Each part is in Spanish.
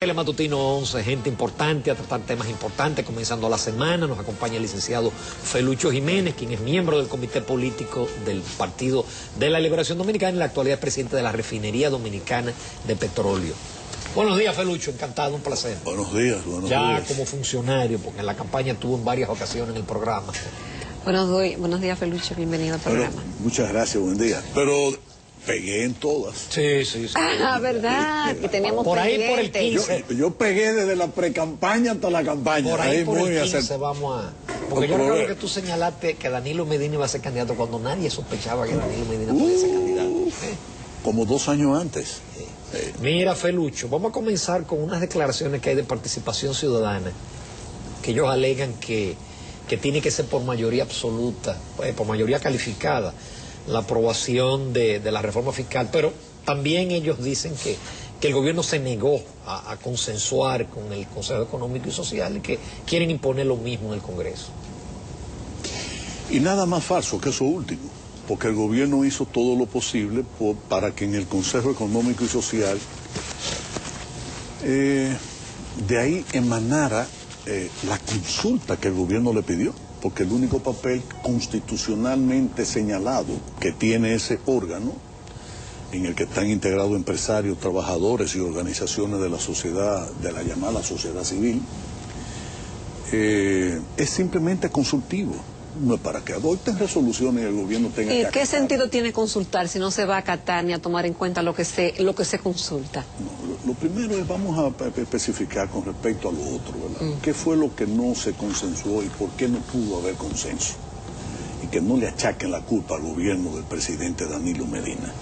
El matutino 11, gente importante a tratar temas importantes, comenzando la semana. Nos acompaña el licenciado Felucho Jiménez, quien es miembro del comité político del Partido de la Liberación Dominicana y en la actualidad es presidente de la Refinería Dominicana de Petróleo. Buenos días, Felucho, encantado, un placer. Buenos días, buenos días. Ya como funcionario, porque en la campaña estuvo en varias ocasiones en el programa. Buenos días, Felucho, bienvenido al programa. Muchas gracias, buen día. Pero pegué en todas. Sí. Ah, verdad, que teníamos por ahí por el pendiente. 15. Yo pegué desde la precampaña hasta la campaña. Por ahí por muy el 15 acertado. vamos a... Porque yo recuerdo que tú señalaste que Danilo Medina iba a ser candidato cuando nadie sospechaba que Danilo Medina podía ser candidato. Como 2 años antes. Mira, Felucho, vamos a comenzar con unas declaraciones que hay de participación ciudadana, que ellos alegan que tiene que ser por mayoría absoluta, por mayoría calificada, la aprobación de la reforma fiscal, pero también ellos dicen que el gobierno se negó a consensuar con el Consejo Económico y Social y que quieren imponer lo mismo en el Congreso. Y nada más falso que eso último, porque el gobierno hizo todo lo posible para que en el Consejo Económico y Social de ahí emanara la consulta que el gobierno le pidió, porque el único papel constitucionalmente señalado que tiene ese órgano, en el que están integrados empresarios, trabajadores y organizaciones de la sociedad, de la llamada sociedad civil, es simplemente consultivo. No es para que adopten resoluciones y el gobierno tenga que ¿Y qué acatar. sentido tiene consultar si no se va a acatar ni a tomar en cuenta lo que se consulta? No, lo primero es, vamos a especificar con respecto a lo otro, ¿verdad? ¿Qué fue lo que no se consensuó y por qué no pudo haber consenso? Y que no le achaquen la culpa al gobierno del presidente Danilo Medina.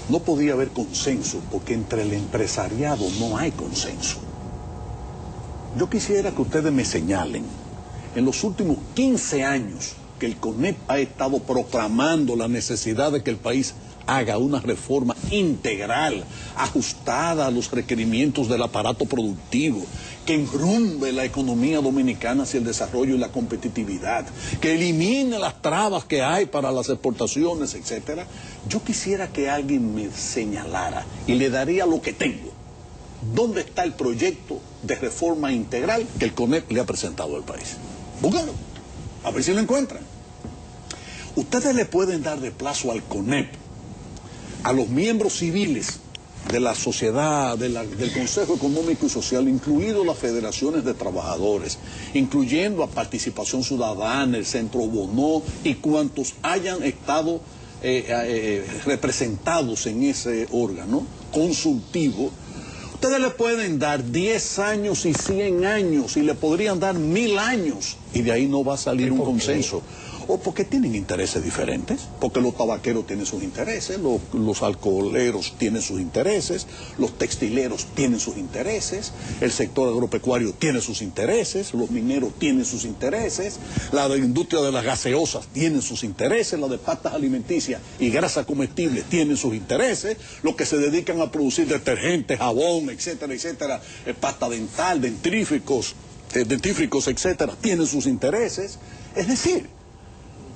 No podía haber consenso porque entre el empresariado no hay consenso. Yo quisiera que ustedes me señalen, en los últimos 15 años que el CONEP ha estado proclamando la necesidad de que el país haga una reforma integral, ajustada a los requerimientos del aparato productivo, que enrumbe la economía dominicana hacia el desarrollo y la competitividad, que elimine las trabas que hay para las exportaciones, etcétera. Yo quisiera que alguien me señalara, y le daría lo que tengo, ¿dónde está el proyecto de reforma integral que el CONEP le ha presentado al país? Búscalo, a ver si lo encuentran. Ustedes le pueden dar de plazo al CONEP, a los miembros civiles de la sociedad, del Consejo Económico y Social, incluidos las federaciones de trabajadores, incluyendo a Participación Ciudadana, el Centro Bonó y cuantos hayan estado representados en ese órgano consultivo. Ustedes le pueden dar 10 años y 100 años y le podrían dar 1000 años y de ahí no va a salir un consenso. O porque tienen intereses diferentes, porque los tabaqueros tienen sus intereses, los alcoholeros tienen sus intereses, los textileros tienen sus intereses, el sector agropecuario tiene sus intereses, los mineros tienen sus intereses, la industria de las gaseosas tiene sus intereses, la de pastas alimenticias y grasa comestible tienen sus intereses, los que se dedican a producir detergentes, jabón, etcétera, etcétera, pasta dental, dentífricos, etcétera, tienen sus intereses. Es decir,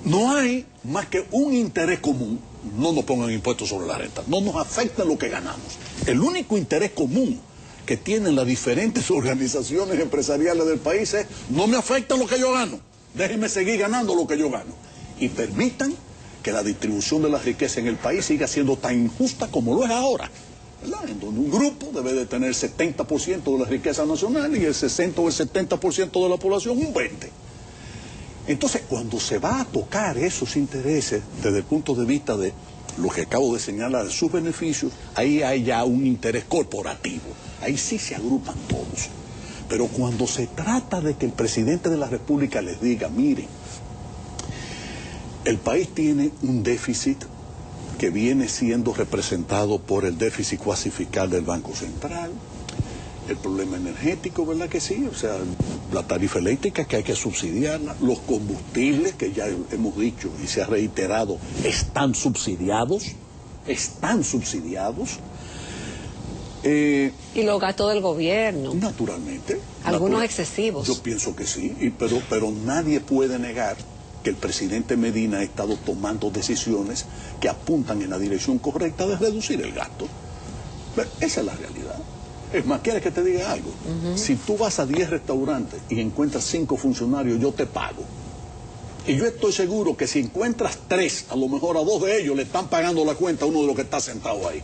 no hay más que un interés común. No nos pongan impuestos sobre la renta, no nos afecta lo que ganamos. El único interés común que tienen las diferentes organizaciones empresariales del país es: no me afecta lo que yo gano, déjenme seguir ganando lo que yo gano y permitan que la distribución de la riqueza en el país siga siendo tan injusta como lo es ahora, ¿verdad? En donde un grupo debe de tener 70% de la riqueza nacional y el 60 o el 70% de la población un 20%. Entonces, cuando se va a tocar esos intereses desde el punto de vista de lo que acabo de señalar, de sus beneficios, ahí hay ya un interés corporativo. Ahí sí se agrupan todos. Pero cuando se trata de que el presidente de la República les diga: miren, el país tiene un déficit que viene siendo representado por el déficit cuasi fiscal del Banco Central, el problema energético, ¿verdad que sí? O sea, la tarifa eléctrica que hay que subsidiarla, los combustibles que ya hemos dicho y se ha reiterado están subsidiados, Y los gastos del gobierno. Naturalmente. Algunos excesivos. Yo pienso que sí, pero nadie puede negar que el presidente Medina ha estado tomando decisiones que apuntan en la dirección correcta de reducir el gasto. Pero esa es la realidad. Es más, ¿quieres que te diga algo? Si tú vas a 10 restaurantes y encuentras 5 funcionarios, yo te pago. Y yo estoy seguro que si encuentras 3, a lo mejor a 2 de ellos le están pagando la cuenta a uno de los que está sentado ahí.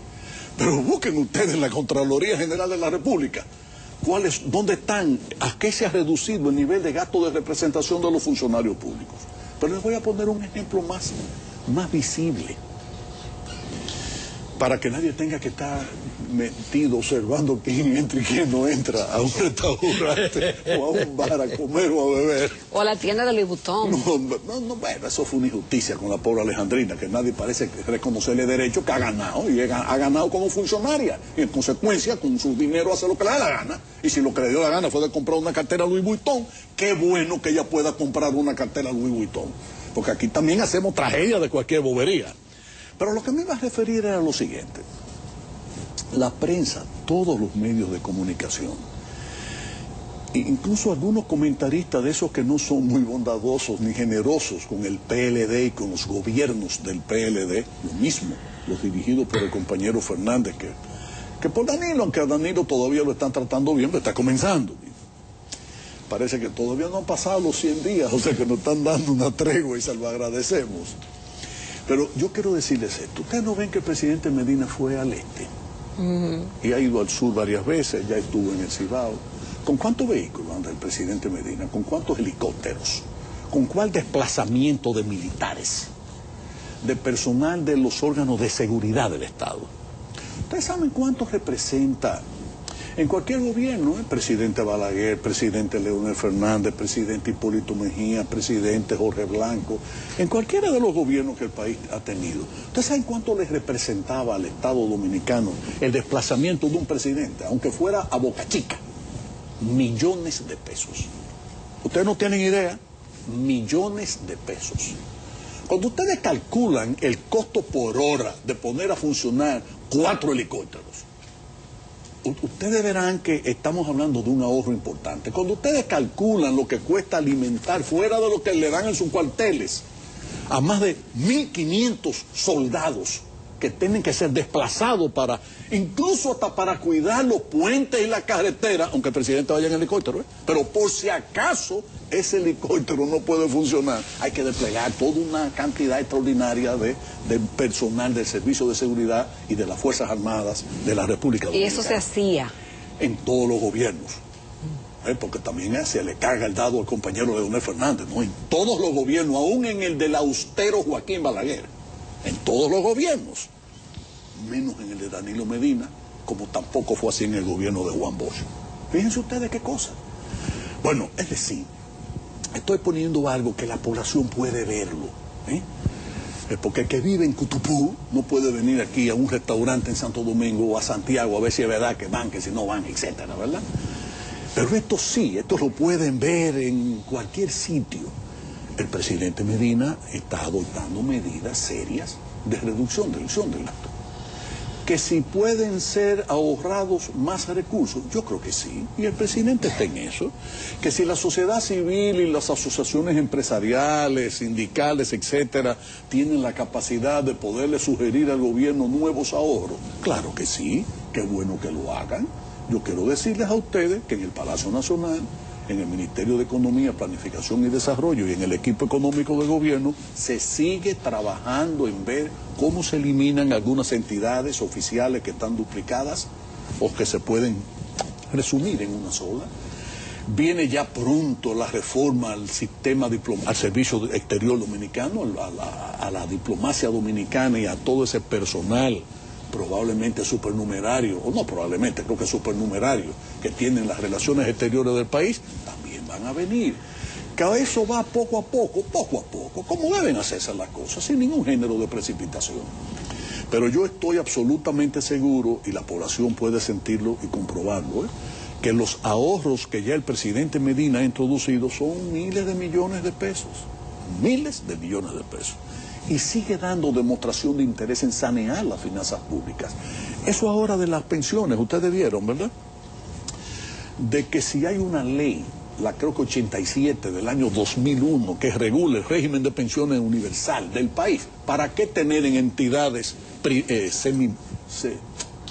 Pero busquen ustedes en la Contraloría General de la República dónde están, a qué se ha reducido el nivel de gasto de representación de los funcionarios públicos. Pero les voy a poner un ejemplo más visible, para que nadie tenga que estar metido observando quién entra y quién no entra a un restaurante o a un bar a comer o a beber. O a la tienda de Louis Vuitton. No, bueno, eso fue una injusticia con la pobre Alejandrina, que nadie parece reconocerle derecho que ha ganado, y ha ganado como funcionaria, y en consecuencia con su dinero hace lo que le da la gana, y si lo que le dio la gana fue de comprar una cartera Louis Vuitton, qué bueno que ella pueda comprar una cartera Louis Vuitton, porque aquí también hacemos tragedia de cualquier bobería. Pero lo que me iba a referir era lo siguiente. La prensa, todos los medios de comunicación, incluso algunos comentaristas de esos que no son muy bondadosos ni generosos con el PLD y con los gobiernos del PLD, lo mismo, los dirigidos por el compañero Fernández, que por Danilo, aunque a Danilo todavía lo están tratando bien, pero está comenzando. Parece que todavía no han pasado los 100 días, o sea que nos están dando una tregua y se lo agradecemos. Pero yo quiero decirles esto. Ustedes no ven que el presidente Medina fue al este y ha ido al sur varias veces, ya estuvo en el Cibao. ¿Con cuántos vehículos anda el presidente Medina? ¿Con cuántos helicópteros? ¿Con cuál desplazamiento de militares? De personal de los órganos de seguridad del Estado. ¿Ustedes saben cuánto representa en cualquier gobierno? El presidente Balaguer, presidente Leonel Fernández, presidente Hipólito Mejía, presidente Jorge Blanco, en cualquiera de los gobiernos que el país ha tenido. ¿Ustedes saben cuánto les representaba al Estado dominicano el desplazamiento de un presidente, aunque fuera a Boca Chica? Millones de pesos. Ustedes no tienen idea, millones de pesos. Cuando ustedes calculan el costo por hora de poner a funcionar 4 helicópteros, ustedes verán que estamos hablando de un ahorro importante. Cuando ustedes calculan lo que cuesta alimentar, fuera de lo que le dan en sus cuarteles, a más de 1.500 soldados que tienen que ser desplazados para, incluso hasta para cuidar los puentes y la carretera, aunque el presidente vaya en helicóptero, pero por si acaso ese helicóptero no puede funcionar, hay que desplegar toda una cantidad extraordinaria de personal del Servicio de Seguridad y de las Fuerzas Armadas de la República Dominicana. Y eso se hacía En todos los gobiernos. Porque también se le carga el dado al compañero Leonel Fernández, ¿no? En todos los gobiernos, aún en el del austero Joaquín Balaguer, en todos los gobiernos, menos en el de Danilo Medina, como tampoco fue así en el gobierno de Juan Bosch. Fíjense ustedes qué cosa. Bueno, es decir, estoy poniendo algo que la población puede verlo, porque el que vive en Cutupú no puede venir aquí a un restaurante en Santo Domingo o a Santiago a ver si es verdad que van, que si no van, etcétera, ¿verdad? Pero esto sí, esto lo pueden ver en cualquier sitio. El presidente Medina está adoptando medidas serias de reducción del gasto. Que si pueden ser ahorrados más recursos, yo creo que sí, y el presidente está en eso. Que si la sociedad civil y las asociaciones empresariales, sindicales, etcétera, tienen la capacidad de poderle sugerir al gobierno nuevos ahorros, claro que sí, qué bueno que lo hagan. Yo quiero decirles a ustedes que en el Palacio Nacional, en el Ministerio de Economía, Planificación y Desarrollo y en el equipo económico del gobierno, se sigue trabajando en ver cómo se eliminan algunas entidades oficiales que están duplicadas o que se pueden resumir en una sola. Viene ya pronto la reforma al sistema al servicio exterior dominicano, a la diplomacia dominicana y a todo ese personal probablemente supernumerario, o no probablemente, creo que supernumerario, que tienen las relaciones exteriores del país, también van a venir. Que eso va poco a poco, como deben hacerse las cosas, sin ningún género de precipitación. Pero yo estoy absolutamente seguro, y la población puede sentirlo y comprobarlo, que los ahorros que ya el presidente Medina ha introducido son miles de millones de pesos. Y sigue dando demostración de interés en sanear las finanzas públicas. Eso ahora de las pensiones, ustedes vieron, ¿verdad? De que si hay una ley, la creo que 87 del año 2001, que regula el régimen de pensiones universal del país, ¿para qué tener en entidades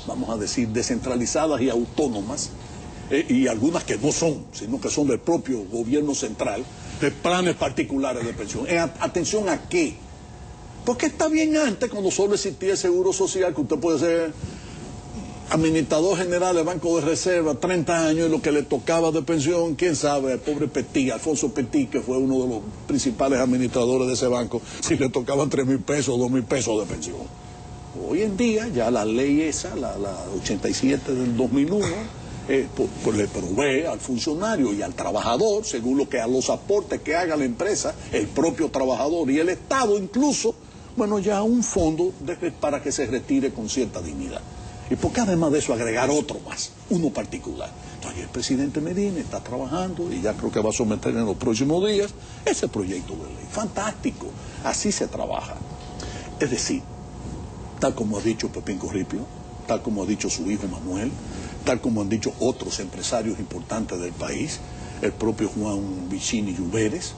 vamos a decir, descentralizadas y autónomas, y algunas que no son, sino que son del propio gobierno central, de planes particulares de pensión. ¿Atención a qué? Porque está bien antes, cuando solo existía el seguro social, que usted puede ser administrador general del Banco de Reserva, 30 años, y lo que le tocaba de pensión, quién sabe, el pobre Petit, Alfonso Petit, que fue uno de los principales administradores de ese banco, si le tocaban 3.000 pesos o 2.000 pesos de pensión. Hoy en día, ya la ley esa, la 87 del 2001, pues le provee al funcionario y al trabajador, según lo que a los aportes que haga la empresa, el propio trabajador y el Estado incluso, bueno, ya un fondo para que se retire con cierta dignidad. Y porque además de eso agregar otro más, uno particular. Entonces el presidente Medina está trabajando y ya creo que va a someter en los próximos días ese proyecto de ley. Fantástico, así se trabaja. Es decir, tal como ha dicho Pepín Corripio, tal como ha dicho su hijo Manuel, tal como han dicho otros empresarios importantes del país, el propio Juan Vicini Lluveres,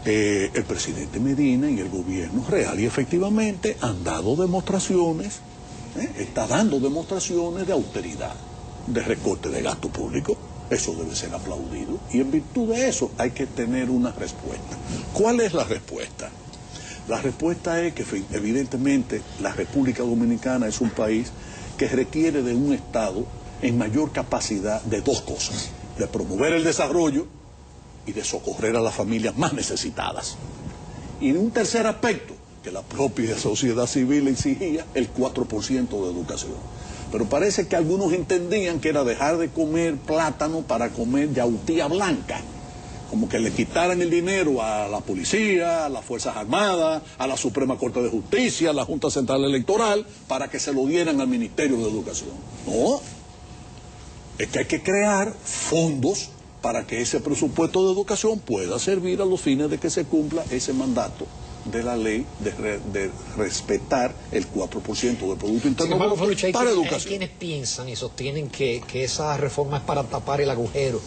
el presidente Medina y el gobierno real, y efectivamente han dado demostraciones, está dando demostraciones de austeridad, de recorte de gasto público. Eso debe ser aplaudido, y en virtud de eso hay que tener una respuesta. ¿Cuál es la respuesta? La respuesta es que evidentemente la República Dominicana es un país que requiere de un Estado en mayor capacidad de dos cosas: de promover el desarrollo y de socorrer a las familias más necesitadas. Y en un tercer aspecto, que la propia sociedad civil exigía, el 4% de educación. Pero parece que algunos entendían que era dejar de comer plátano para comer yautía blanca. Como que le quitaran el dinero a la policía, a las Fuerzas Armadas, a la Suprema Corte de Justicia, a la Junta Central Electoral, para que se lo dieran al Ministerio de Educación. No, es que hay que crear fondos para que ese presupuesto de educación pueda servir a los fines de que se cumpla ese mandato de la ley de respetar el 4% del Producto Interno Bruto para educación. Hay quienes piensan y sostienen que esa reforma es para tapar el agujero,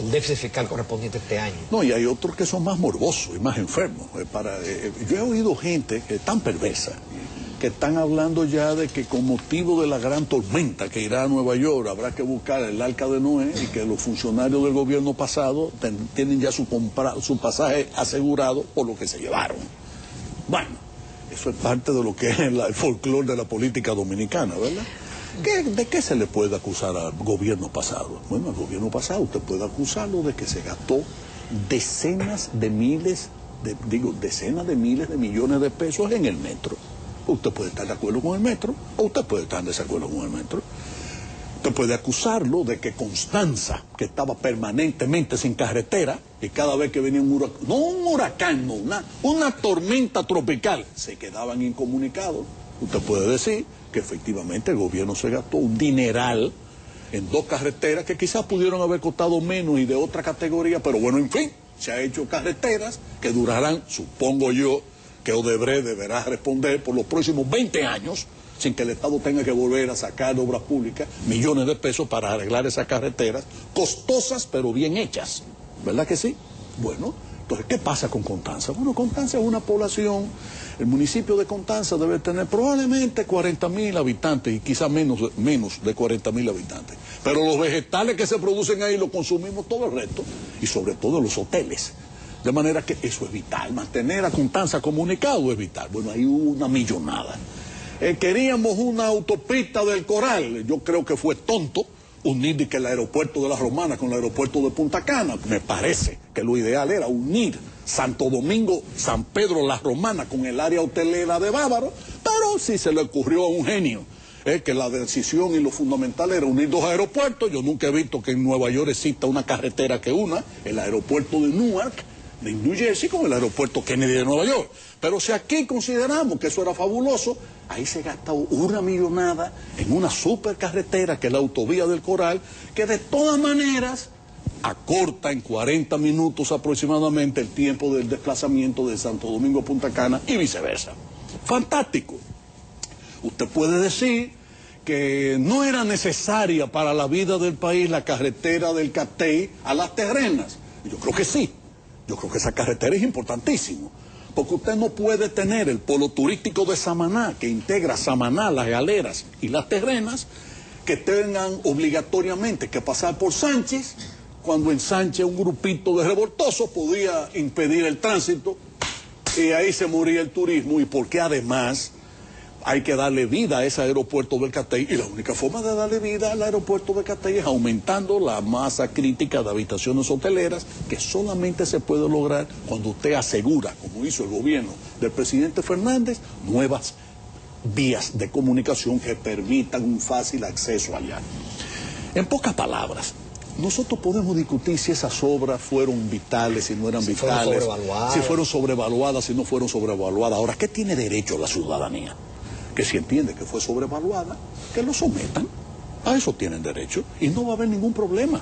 el déficit fiscal correspondiente este año. No, y hay otros que son más morbosos y más enfermos. Yo he oído gente tan perversa que están hablando ya de que con motivo de la gran tormenta que irá a Nueva York habrá que buscar el Arca de Noé, y que los funcionarios del gobierno pasado tienen ya su pasaje asegurado por lo que se llevaron. Bueno, eso es parte de lo que es el folclore de la política dominicana, ¿verdad? ¿De qué se le puede acusar al gobierno pasado? Bueno, al gobierno pasado usted puede acusarlo de que se gastó decenas de miles de millones de pesos en el metro. Usted puede estar de acuerdo con el metro, o usted puede estar en desacuerdo con el metro. Usted puede acusarlo de que Constanza, que estaba permanentemente sin carretera, y cada vez que venía un huracán, no un huracán, no, una tormenta tropical, se quedaban incomunicados. Usted puede decir que efectivamente el gobierno se gastó un dineral en dos carreteras que quizás pudieron haber costado menos y de otra categoría, pero bueno, en fin, se ha hecho carreteras que durarán, supongo yo, que Odebrecht deberá responder por los próximos 20 años, sin que el Estado tenga que volver a sacar de obras públicas millones de pesos para arreglar esas carreteras, costosas pero bien hechas, ¿verdad que sí? Bueno, entonces, ¿qué pasa con Constanza? Bueno, Constanza es una población, el municipio de Constanza debe tener probablemente 40.000 habitantes, y quizá menos de 40.000 habitantes. Pero los vegetales que se producen ahí los consumimos todo el resto, y sobre todo los hoteles. De manera que eso es vital, mantener a Constanza comunicado es vital. Bueno, hay una millonada. Queríamos una autopista del Coral, yo creo que fue tonto unir que el aeropuerto de La Romana con el aeropuerto de Punta Cana. Me parece que lo ideal era unir Santo Domingo, San Pedro, La Romana con el área hotelera de Bávaro, pero si se le ocurrió a un genio que la decisión y lo fundamental era unir dos aeropuertos. Yo nunca he visto que en Nueva York exista una carretera que una el aeropuerto de Newark, de New Jersey, con el aeropuerto Kennedy de Nueva York. Pero si aquí consideramos que eso era fabuloso, ahí se gastó una millonada en una supercarretera que es la autovía del Coral, que de todas maneras acorta en 40 minutos aproximadamente el tiempo del desplazamiento de Santo Domingo a Punta Cana y viceversa. Fantástico. Usted puede decir que no era necesaria para la vida del país la carretera del Catey a Las Terrenas. Yo creo que sí. Yo creo que esa carretera es importantísima, Porque usted no puede tener el polo turístico de Samaná, que integra Samaná, Las Galeras y Las Terrenas, que tengan obligatoriamente que pasar por Sánchez, cuando en Sánchez un grupito de revoltosos podía impedir el tránsito, y ahí se moría el turismo, y porque además hay que darle vida a ese aeropuerto del Catey, y la única forma de darle vida al aeropuerto del Catey es aumentando la masa crítica de habitaciones hoteleras, que solamente se puede lograr cuando usted asegura, como hizo el gobierno del presidente Fernández, nuevas vías de comunicación que permitan un fácil acceso allá. En pocas palabras, nosotros podemos discutir si esas obras fueron vitales, si no eran vitales, si fueron sobrevaluadas, si no fueron sobrevaluadas. Ahora, ¿qué tiene derecho la ciudadanía? Que si entiende que fue sobrevaluada, que lo sometan. A eso tienen derecho y no va a haber ningún problema.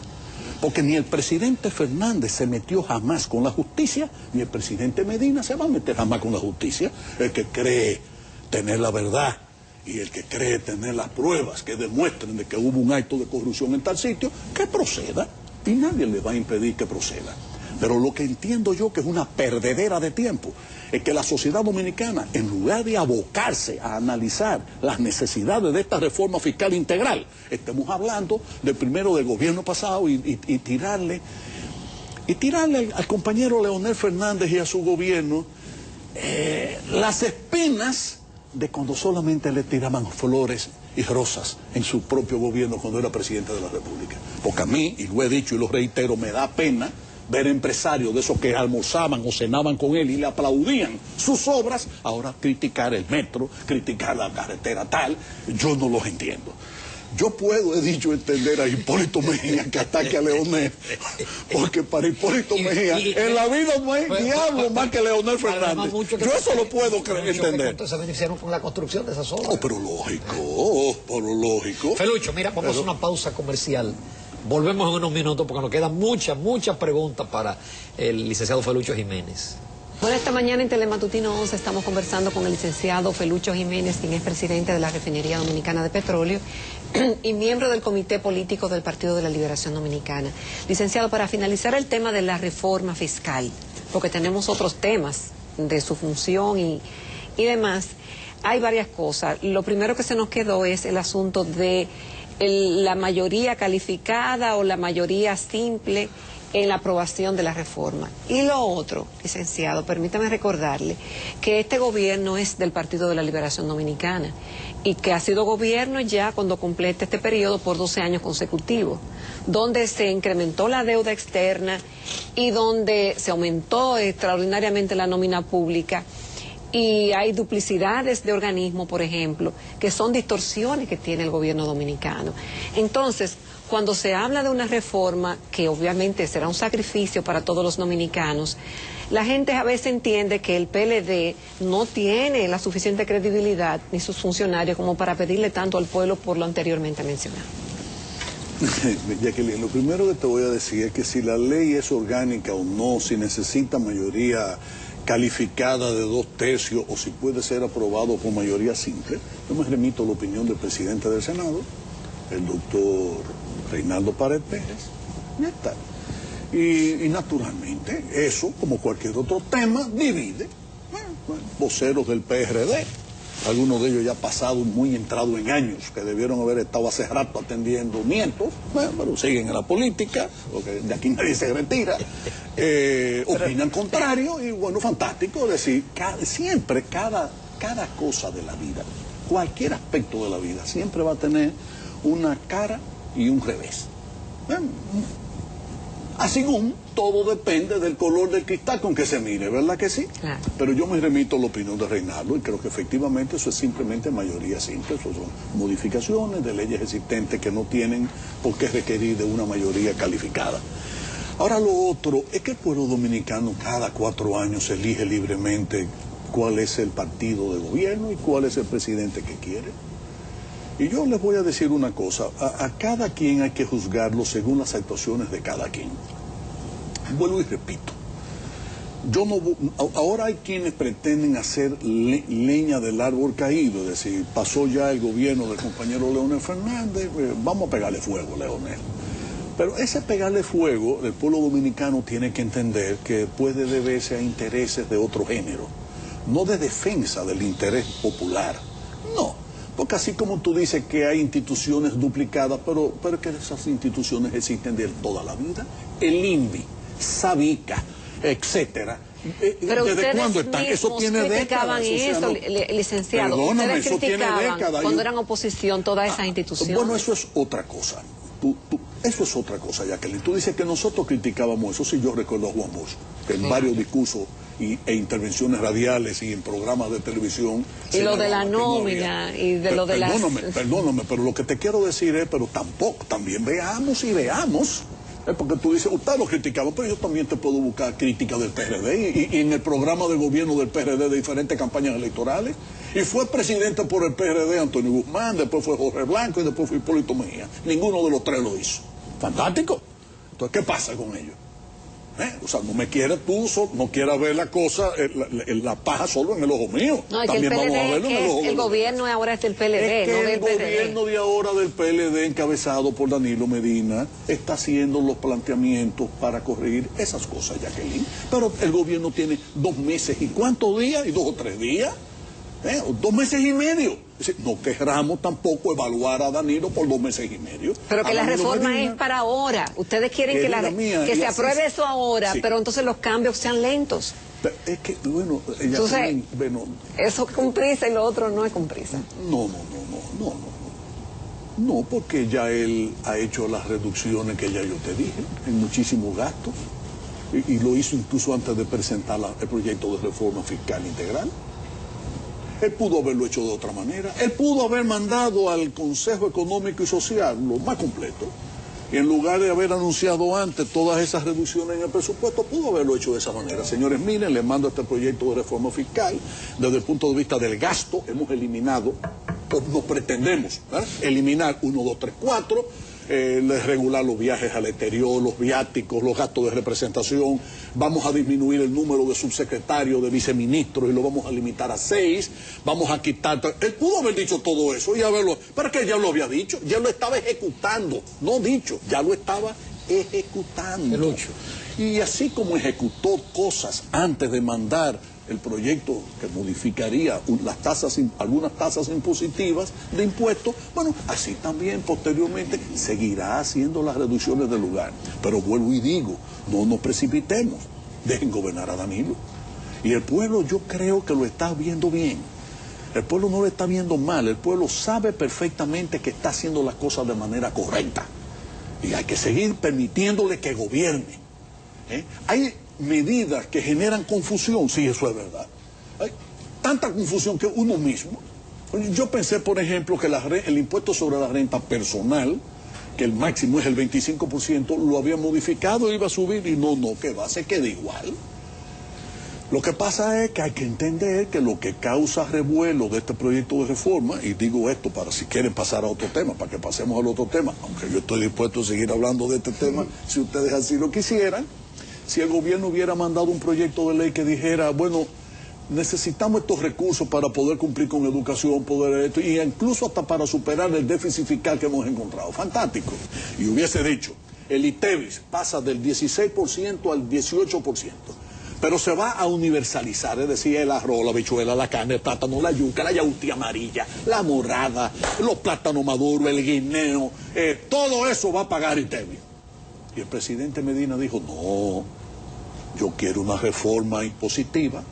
Porque ni el presidente Fernández se metió jamás con la justicia, ni el presidente Medina se va a meter jamás con la justicia. El que cree tener la verdad y el que cree tener las pruebas que demuestren de que hubo un acto de corrupción en tal sitio, que proceda, y nadie le va a impedir que proceda. Pero lo que entiendo yo que es una perdedera de tiempo es que la sociedad dominicana, en lugar de abocarse a analizar las necesidades de esta reforma fiscal integral, estemos hablando primero del gobierno pasado y tirarle al compañero Leonel Fernández y a su gobierno las espinas de cuando solamente le tiraban flores y rosas en su propio gobierno cuando era presidente de la República. Porque a mí, y lo he dicho y lo reitero, me da pena ver empresarios de esos que almorzaban o cenaban con él y le aplaudían sus obras, ahora criticar el metro, criticar la carretera tal. Yo no los entiendo. Yo puedo, he dicho, entender a Hipólito Mejía que ataque a Leonel, porque para Hipólito Mejía en la vida no hay diablo más que Leonel Fernández. Yo eso lo puedo entender. Entonces se beneficiaron con la construcción de esas obras. Oh, pero lógico. Felucho, mira, vamos a una pausa comercial. Volvemos en unos minutos porque nos quedan muchas preguntas para el licenciado Felucho Jiménez. Bueno, esta mañana en Telematutino 11 estamos conversando con el licenciado Felucho Jiménez, quien es presidente de la Refinería Dominicana de Petróleo y miembro del Comité Político del Partido de la Liberación Dominicana. Licenciado, para finalizar el tema de la reforma fiscal, porque tenemos otros temas de su función y demás, hay varias cosas. Lo primero que se nos quedó es el asunto de la mayoría calificada o la mayoría simple en la aprobación de la reforma. Y lo otro, licenciado, permítame recordarle que este gobierno es del Partido de la Liberación Dominicana y que ha sido gobierno ya cuando complete este periodo por 12 años consecutivos, donde se incrementó la deuda externa y donde se aumentó extraordinariamente la nómina pública. Y hay duplicidades de organismos, por ejemplo, que son distorsiones que tiene el gobierno dominicano. Entonces, cuando se habla de una reforma, que obviamente será un sacrificio para todos los dominicanos, la gente a veces entiende que el PLD no tiene la suficiente credibilidad ni sus funcionarios como para pedirle tanto al pueblo por lo anteriormente mencionado. Jacqueline, lo primero que te voy a decir es que si la ley es orgánica o no, si necesita mayoría calificada de 2/3 o si puede ser aprobado por mayoría simple, yo me remito a la opinión del presidente del Senado, el doctor Reinaldo Pared Pérez, ya está. Y naturalmente eso, como cualquier otro tema, divide. Voceros del PRD, algunos de ellos ya pasados, muy entrados en años, que debieron haber estado hace rato atendiendo nietos, pero siguen en la política, porque de aquí nadie se retira, opinan contrario, y bueno, fantástico, es decir, siempre cada cosa de la vida, cualquier aspecto de la vida, siempre va a tener una cara y un revés. Así como todo depende del color del cristal con que se mire, ¿verdad que sí? Claro. Pero yo me remito a la opinión de Reinaldo y creo que efectivamente eso es simplemente mayoría simple, eso son modificaciones de leyes existentes que no tienen por qué requerir de una mayoría calificada. Ahora lo otro es que el pueblo dominicano cada 4 años elige libremente cuál es el partido de gobierno y cuál es el presidente que quiere. Y yo les voy a decir una cosa, a cada quien hay que juzgarlo según las actuaciones de cada quien. Vuelvo y repito, ahora hay quienes pretenden hacer leña del árbol caído, es decir, pasó ya el gobierno del compañero Leonel Fernández, vamos a pegarle fuego, Leonel. Pero ese pegarle fuego, el pueblo dominicano tiene que entender que puede deberse a intereses de otro género. no de defensa del interés popular, no, porque así como tú dices que hay instituciones duplicadas, pero que esas instituciones existen de toda la vida, el INVI, Sabica, etcétera. Pero ¿Desde cuándo están? Eso tiene décadas. Eso, licenciado. Perdóname, ustedes criticaban cuando eran oposición todas esas instituciones. Bueno, eso es otra cosa. Eso es otra cosa, Jacqueline. Tú dices que nosotros criticábamos eso. Sí, yo recuerdo a Juan Bosch, que en varios discursos e intervenciones radiales y en programas de televisión. Y lo de la nómina y de lo de Perdóname, pero lo que te quiero decir es, pero también veamos. Porque tú dices, usted lo criticaba, pero yo también te puedo buscar críticas del PRD y en el programa de gobierno del PRD de diferentes campañas electorales. Y fue presidente por el PRD Antonio Guzmán, después fue Jorge Blanco y después fue Hipólito Mejía. Ninguno de los tres lo hizo. Fantástico. Entonces, ¿qué pasa con ellos? O sea, no quieras ver la cosa, la paja solo en el ojo mío. No, es también que el PLD, vamos a verlo en el ojo el gobierno ahora es del PLD, es que no del el gobierno de ahora del PLD, encabezado por Danilo Medina, está haciendo los planteamientos para corregir esas cosas, Jacqueline. Pero el gobierno tiene 2 meses y ¿cuántos días? Y 2 o 3 días. 2 meses y medio. Es decir, no querramos tampoco evaluar a Danilo por 2 meses y medio. Pero que la reforma Medina, es para ahora. Ustedes quieren que se apruebe eso ahora, sí. Pero entonces los cambios sean lentos. Es que, bueno, entonces, eso es con prisa y lo otro no es con prisa. No, porque ya él ha hecho las reducciones que ya yo te dije, en muchísimos gastos, y lo hizo incluso antes de presentar el proyecto de reforma fiscal integral. Él pudo haberlo hecho de otra manera. Él pudo haber mandado al Consejo Económico y Social lo más completo. Y en lugar de haber anunciado antes todas esas reducciones en el presupuesto, pudo haberlo hecho de esa manera. Señores, miren, les mando este proyecto de reforma fiscal. Desde el punto de vista del gasto, hemos eliminado, nos pretendemos, ¿verdad?, eliminar 1, 2, 3, 4... regular los viajes al exterior, los viáticos, los gastos de representación. Vamos a disminuir el número de subsecretarios, de viceministros, y lo vamos a limitar a 6. Vamos a quitar... Él pudo haber dicho todo eso y haberlo... Pero es que ya lo había dicho, ya lo estaba ejecutando. No dicho, ya lo estaba ejecutando. Y así como ejecutó cosas antes de mandar el proyecto que modificaría algunas tasas impositivas de impuestos, bueno, así también posteriormente seguirá haciendo las reducciones del lugar. Pero vuelvo y digo, no nos precipitemos, dejen gobernar a Danilo. Y el pueblo, yo creo que lo está viendo bien. El pueblo no lo está viendo mal, el pueblo sabe perfectamente que está haciendo las cosas de manera correcta. Y hay que seguir permitiéndole que gobierne. Hay medidas que generan confusión, sí, eso es verdad. Hay tanta confusión que uno mismo... Yo pensé, por ejemplo, que el impuesto sobre la renta personal, que el máximo es el 25%, lo había modificado, iba a subir, y no, que va, se queda igual. Lo que pasa es que hay que entender que lo que causa revuelo de este proyecto de reforma, y digo esto para si quieren pasar a otro tema, para que pasemos al otro tema, aunque yo estoy dispuesto a seguir hablando de este tema, si ustedes así lo quisieran. Si el gobierno hubiera mandado un proyecto de ley que dijera, bueno, necesitamos estos recursos para poder cumplir con educación, poder esto, y incluso hasta para superar el déficit fiscal que hemos encontrado. Fantástico. Y hubiese dicho, el ITEVIS pasa del 16% al 18%, pero se va a universalizar, es decir, el arroz, la habichuela, la carne, el plátano, la yuca, la yautía amarilla, la morada, los plátanos maduros, el guineo, todo eso va a pagar ITEVIS. Y el presidente Medina dijo, no, yo quiero una reforma impositiva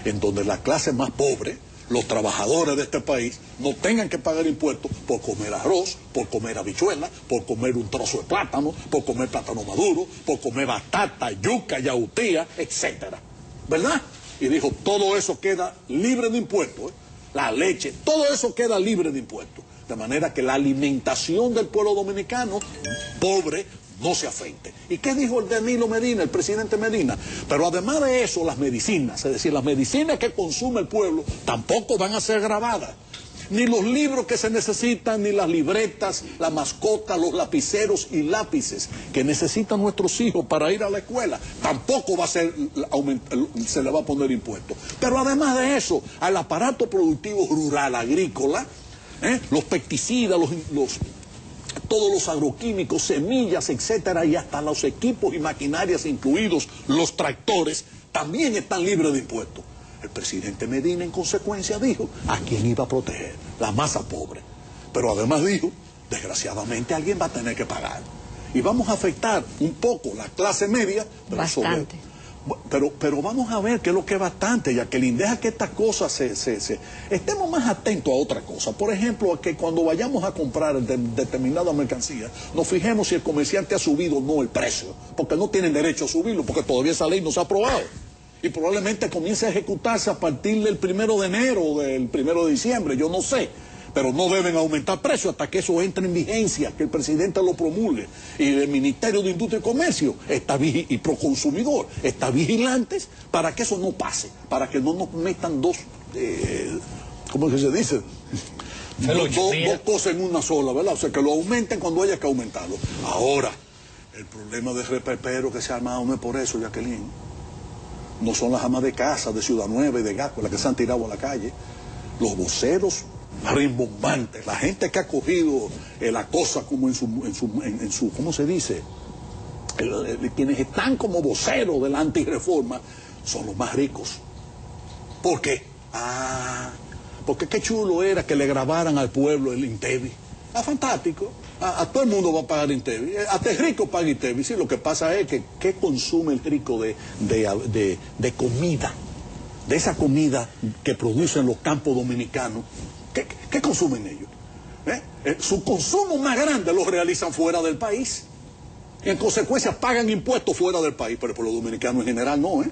en donde la clase más pobre, los trabajadores de este país, no tengan que pagar impuestos por comer arroz, por comer habichuela, por comer un trozo de plátano, por comer plátano maduro, por comer batata, yuca, yautía, etcétera. ¿Verdad? Y dijo, todo eso queda libre de impuestos, la leche, todo eso queda libre de impuestos. De manera que la alimentación del pueblo dominicano, pobre, no se afecte. ¿Y qué dijo el Danilo Medina, el presidente Medina? Pero además de eso, las medicinas, es decir, las medicinas que consume el pueblo, tampoco van a ser grabadas. Ni los libros que se necesitan, ni las libretas, la mascota, los lapiceros y lápices que necesitan nuestros hijos para ir a la escuela, tampoco va a ser, se le va a poner impuesto. Pero además de eso, al aparato productivo rural, agrícola, los pesticidas, todos los agroquímicos, semillas, etcétera, y hasta los equipos y maquinarias, incluidos los tractores, también están libres de impuestos. El presidente Medina, en consecuencia, dijo a quién iba a proteger, la masa pobre. Pero además dijo, desgraciadamente alguien va a tener que pagar. Y vamos a afectar un poco la clase media. Pero bastante. Pero vamos a ver qué es lo que es bastante, Jacqueline. Deja que estas cosas estemos más atentos a otra cosa. Por ejemplo, a que cuando vayamos a comprar determinada mercancía, nos fijemos si el comerciante ha subido o no el precio. Porque no tienen derecho a subirlo, porque todavía esa ley no se ha aprobado. Y probablemente comience a ejecutarse a partir del 1 de enero o del 1 de diciembre, yo no sé. Pero no deben aumentar precios hasta que eso entre en vigencia, que el presidente lo promulgue. Y el Ministerio de Industria y Comercio y Proconsumidor está vigilantes para que eso no pase, para que no nos metan dos, ¿cómo es que se dice? Dos cosas en una sola, ¿verdad? O sea, que lo aumenten cuando haya que aumentarlo. Ahora, el problema de repepero que se ha armado no es por eso, Jacqueline. No son las amas de casa de Ciudad Nueva y de Gasco las que se han tirado a la calle. Los voceros rimbombantes, la gente que ha cogido la cosa como en su ¿cómo se dice? Quienes están como voceros de la antirreforma son los más ricos. ¿Por qué? Porque qué chulo era que le grabaran al pueblo el Intevi. Fantástico. A todo el mundo va a pagar Intevi. Hasta el rico paga Intevi. Sí, lo que pasa es que ¿qué consume el rico de comida? De esa comida que producen los campos dominicanos. ¿Qué consumen ellos? Su consumo más grande lo realizan fuera del país. Y en consecuencia pagan impuestos fuera del país, pero por los dominicanos en general no,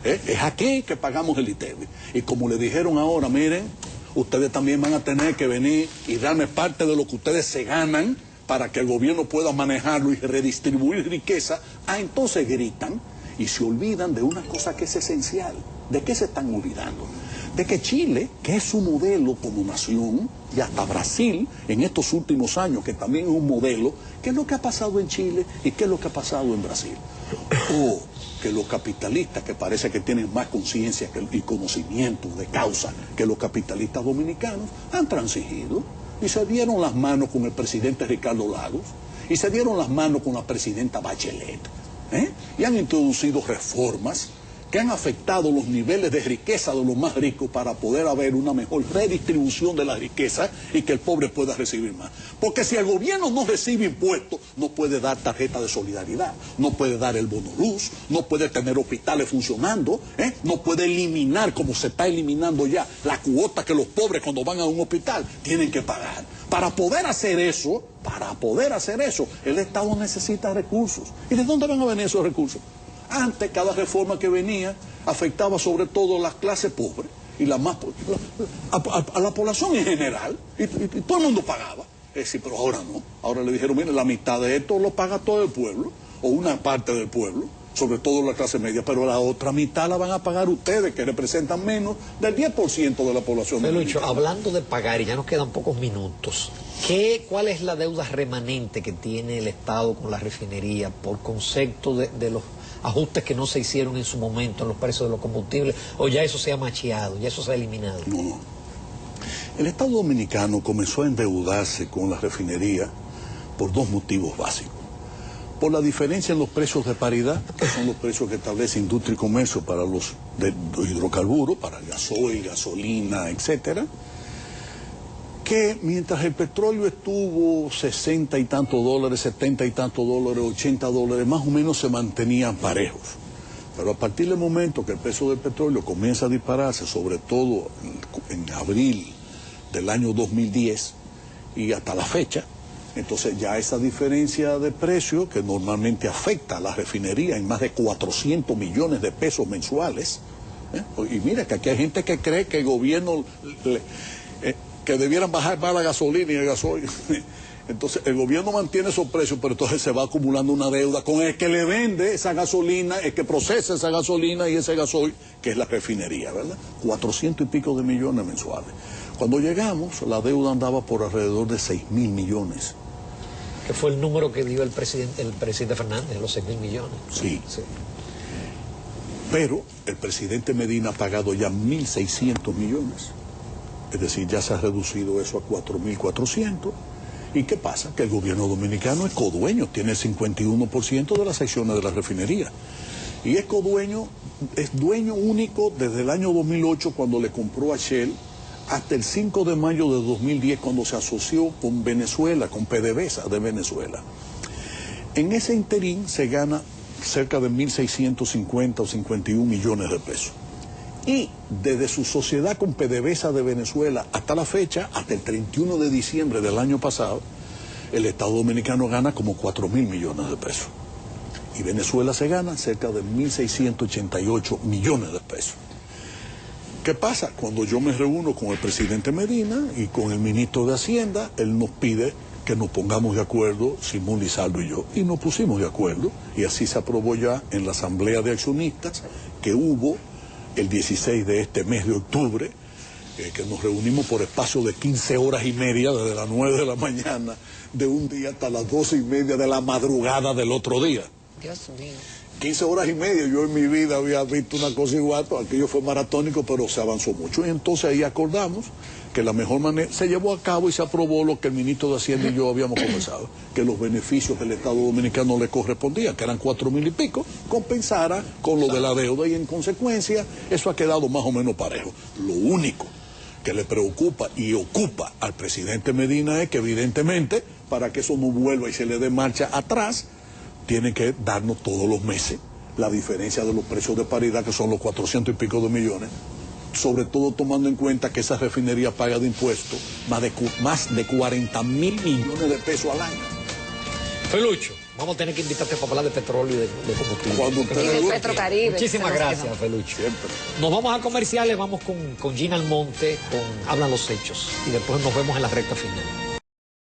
es aquí que pagamos el ITEVI. Y como le dijeron ahora, miren, ustedes también van a tener que venir y darme parte de lo que ustedes se ganan para que el gobierno pueda manejarlo y redistribuir riqueza. Entonces gritan y se olvidan de una cosa que es esencial. ¿De qué se están olvidando? De que Chile, que es su modelo como nación, y hasta Brasil, en estos últimos años, que también es un modelo, ¿qué es lo que ha pasado en Chile y qué es lo que ha pasado en Brasil? Que los capitalistas, que parece que tienen más conciencia y conocimiento de causa que los capitalistas dominicanos, han transigido y se dieron las manos con el presidente Ricardo Lagos y se dieron las manos con la presidenta Bachelet, y han introducido reformas que han afectado los niveles de riqueza de los más ricos para poder haber una mejor redistribución de la riqueza y que el pobre pueda recibir más. Porque si el gobierno no recibe impuestos, no puede dar tarjeta de solidaridad, no puede dar el bono luz, no puede tener hospitales funcionando, no puede eliminar, como se está eliminando ya, la cuota que los pobres cuando van a un hospital tienen que pagar. Para poder hacer eso, el Estado necesita recursos. ¿Y de dónde van a venir esos recursos? Antes, cada reforma que venía afectaba sobre todo a las clases pobres y a la población en general, y todo el mundo pagaba. Sí, pero ahora no. Ahora le dijeron, mire, la mitad de esto lo paga todo el pueblo, o una parte del pueblo, sobre todo la clase media, pero la otra mitad la van a pagar ustedes, que representan menos del 10% de la población. Lucho, hablando de pagar, y ya nos quedan pocos minutos, ¿cuál es la deuda remanente que tiene el Estado con la refinería por concepto de los ajustes que no se hicieron en su momento en los precios de los combustibles, o ya eso se ha macheado, ya eso se ha eliminado? No. El Estado dominicano comenzó a endeudarse con la refinería por dos motivos básicos. Por la diferencia en los precios de paridad, que son los precios que establece Industria y Comercio para los hidrocarburos, para el gasoil, gasolina, etcétera, que mientras el petróleo estuvo 60 y tantos dólares, 70 y tantos dólares, 80 dólares, más o menos se mantenían parejos. Pero a partir del momento que el precio del petróleo comienza a dispararse, sobre todo en abril del año 2010 y hasta la fecha, entonces ya esa diferencia de precio que normalmente afecta a la refinería en más de 400 millones de pesos mensuales, y mira que aquí hay gente que cree que el gobierno... que debieran bajar más la gasolina y el gasoil. Entonces el gobierno mantiene esos precios, pero entonces se va acumulando una deuda con el que le vende esa gasolina, el que procesa esa gasolina y ese gasoil, que es la refinería, ¿verdad? 400 y pico de millones mensuales. Cuando llegamos, la deuda andaba por alrededor de 6.000 millones. Que fue el número que dio el presidente Fernández, los 6.000 millones. Sí. Pero el presidente Medina ha pagado ya 1.600 millones. Es decir, ya se ha reducido eso a 4.400. ¿Y qué pasa? Que el gobierno dominicano es codueño, tiene el 51% de las acciones de la refinería. Y Ecodueño es dueño único desde el año 2008 cuando le compró a Shell hasta el 5 de mayo de 2010 cuando se asoció con Venezuela, con PDVSA de Venezuela. En ese interín se gana cerca de 1.650 o 51 millones de pesos. Y desde su sociedad con PDVSA de Venezuela hasta la fecha, hasta el 31 de diciembre del año pasado, el Estado Dominicano gana como 4.000 millones de pesos. Y Venezuela se gana cerca de 1.688 millones de pesos. ¿Qué pasa? Cuando yo me reúno con el presidente Medina y con el ministro de Hacienda, él nos pide que nos pongamos de acuerdo, Simón Lizardo y yo, y nos pusimos de acuerdo, y así se aprobó ya en la Asamblea de Accionistas que hubo el 16 de este mes de octubre, que nos reunimos por espacio de 15 horas y media, desde las 9 de la mañana de un día hasta las 12 y media de la madrugada del otro día. Dios mío. 15 horas y media, yo en mi vida había visto una cosa igual, aquello fue maratónico, pero se avanzó mucho. Y entonces ahí acordamos que la mejor manera, se llevó a cabo y se aprobó lo que el ministro de Hacienda y yo habíamos conversado, que los beneficios del Estado Dominicano le correspondían, que eran 4.000 y pico, compensara con lo de la deuda y en consecuencia eso ha quedado más o menos parejo. Lo único que le preocupa y ocupa al presidente Medina es que evidentemente, para que eso no vuelva y se le dé marcha atrás, tiene que darnos todos los meses la diferencia de los precios de paridad, que son los 400 y pico de millones, sobre todo tomando en cuenta que esa refinería paga de impuestos más de 40.000 millones de pesos al año. Felucho, vamos a tener que invitarte para hablar de petróleo y de combustible. Cuando Y del Petrocaribe. Muchísimas gracias, Felucho. Siempre. Nos vamos a comerciales, vamos con Gina Almonte, con Hablan los Hechos, y después nos vemos en la recta final.